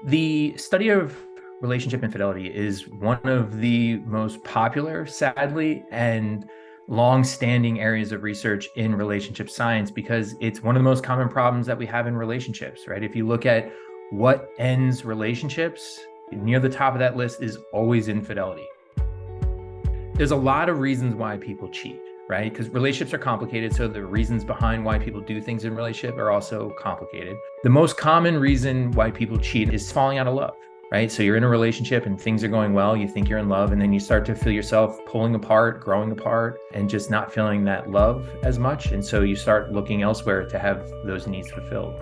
The study of relationship infidelity is one of the most popular, sadly, and long-standing areas of research in relationship science because it's one of the most common problems that we have in relationships, right? If you look at what ends relationships, near the top of that list is always infidelity. There's a lot of reasons why people cheat, right? Because relationships are complicated, so the reasons behind why people do things in relationship are also complicated. The most common reason why people cheat is falling out of love, right? So you're in a relationship and things are going well, you think you're in love, and then you start to feel yourself pulling apart, growing apart, and just not feeling that love as much. And so you start looking elsewhere to have those needs fulfilled.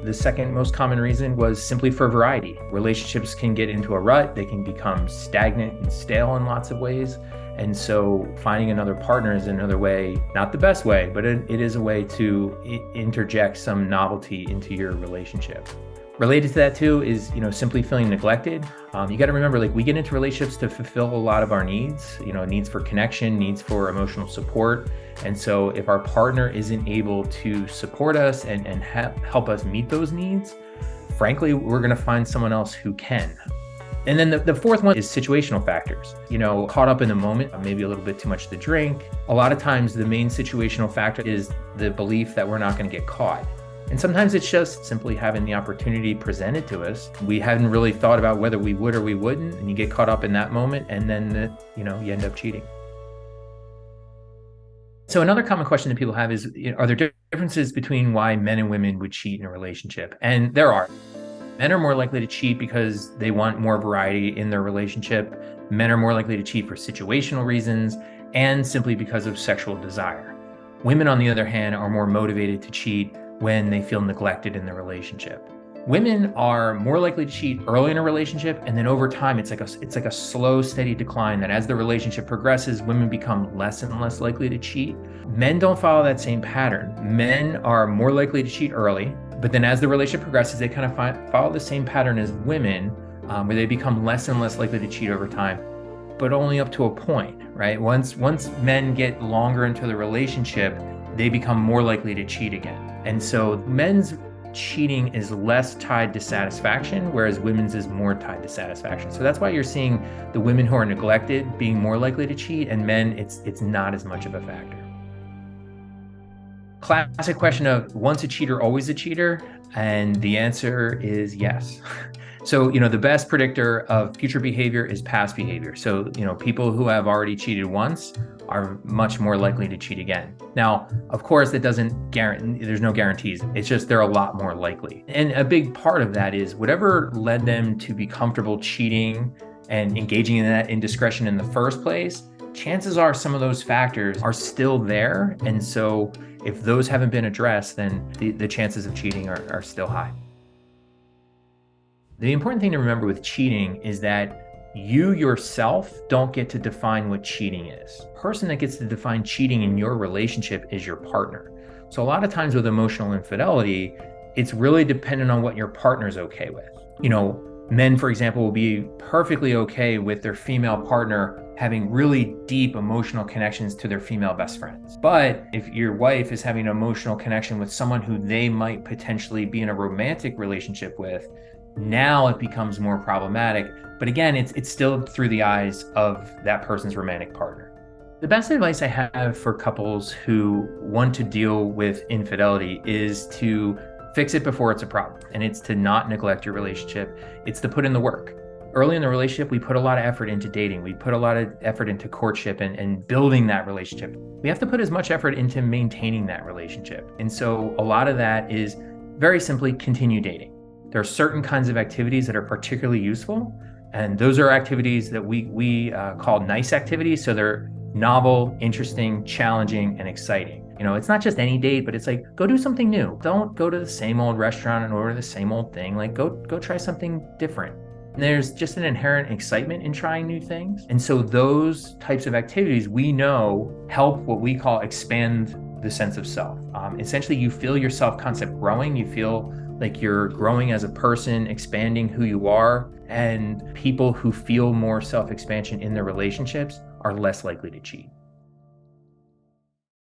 The second most common reason was simply for variety. Relationships can get into a rut, they can become stagnant and stale in lots of ways. And so finding another partner is another way, not the best way, but it is a way to interject some novelty into your relationship. Related to that too is, simply feeling neglected. You got to remember, we get into relationships to fulfill a lot of our needs, needs for connection, needs for emotional support. And so if our partner isn't able to support us and help us meet those needs, frankly, we're going to find someone else who can. And then the fourth one is situational factors. Caught up in the moment, maybe a little bit too much to drink. A lot of times the main situational factor is the belief that we're not going to get caught. And sometimes it's just simply having the opportunity presented to us. We hadn't really thought about whether we would or we wouldn't, and you get caught up in that moment, and then you end up cheating. So another common question that people have is, are there differences between why men and women would cheat in a relationship? And there are. Men are more likely to cheat because they want more variety in their relationship. Men are more likely to cheat for situational reasons and simply because of sexual desire. Women, on the other hand, are more motivated to cheat when they feel neglected in their relationship. Women are more likely to cheat early in a relationship, and then over time, it's like a slow, steady decline that as the relationship progresses, women become less and less likely to cheat. Men don't follow that same pattern. Men are more likely to cheat early, but then as the relationship progresses, they kind of follow the same pattern as women, where they become less and less likely to cheat over time, but only up to a point, right? Once men get longer into the relationship, they become more likely to cheat again. And so men's cheating is less tied to satisfaction, whereas women's is more tied to satisfaction. So that's why you're seeing the women who are neglected being more likely to cheat, and men, it's not as much of a factor. Classic question of once a cheater, always a cheater? And the answer is yes. So, the best predictor of future behavior is past behavior. So, people who have already cheated once are much more likely to cheat again. Now, of course, that doesn't guarantee, there's no guarantees. It's just they're a lot more likely. And a big part of that is whatever led them to be comfortable cheating and engaging in that indiscretion in the first place, chances are some of those factors are still there. And so if those haven't been addressed, then the chances of cheating are still high. The important thing to remember with cheating is that you yourself don't get to define what cheating is. The person that gets to define cheating in your relationship is your partner. So a lot of times with emotional infidelity, it's really dependent on what your partner's okay with. Men, for example, will be perfectly okay with their female partner having really deep emotional connections to their female best friends. But if your wife is having an emotional connection with someone who they might potentially be in a romantic relationship with, now it becomes more problematic. But again, it's still through the eyes of that person's romantic partner. The best advice I have for couples who want to deal with infidelity is to fix it before it's a problem. And it's to not neglect your relationship. It's to put in the work. Early in the relationship, we put a lot of effort into dating. We put a lot of effort into courtship and building that relationship. We have to put as much effort into maintaining that relationship. And so a lot of that is very simply continue dating. There are certain kinds of activities that are particularly useful. And those are activities that we call nice activities. So they're novel, interesting, challenging, and exciting. It's not just any date, but it's like, go do something new. Don't go to the same old restaurant and order the same old thing. Go try something different. And there's just an inherent excitement in trying new things. And so those types of activities we know help what we call expand the sense of self. Essentially, you feel your self-concept growing. You feel like you're growing as a person, expanding who you are. And people who feel more self-expansion in their relationships are less likely to cheat.